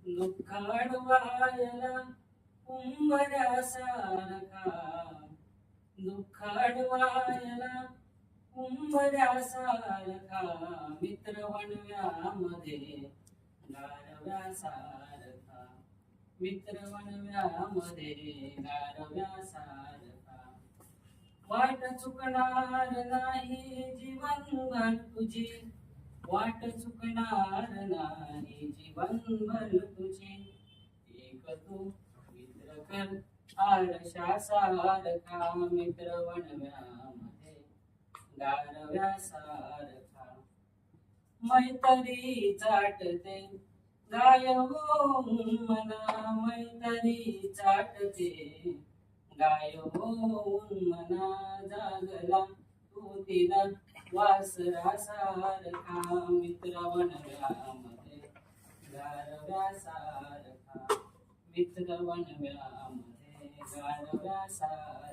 दुःख अडवायला उंबऱ्यासारखा, दुःख अडवायला उंबऱ्यासारखा, मित्र वणव्यामध्ये गारव्यासारखा, मित्र वणव्यामध्ये गारव्यासारखा. वाट चुकणार नाही जीवनभर तुझी, वाट चुकणार नाही जीवनभर तुझी. एक तू मित्र कर आरशासारखा, मित्र वणव्यामध्ये गारव्यासारखा. मैत्री चाटते गाय होऊन मना, मैत्री चाटते गाय होऊन मना. जागला तू तिला वासरासारखा, मित्र वणव्यामध्ये गारव्यासारखा, मित्र वणव्यामध्ये गारव्यासारखा.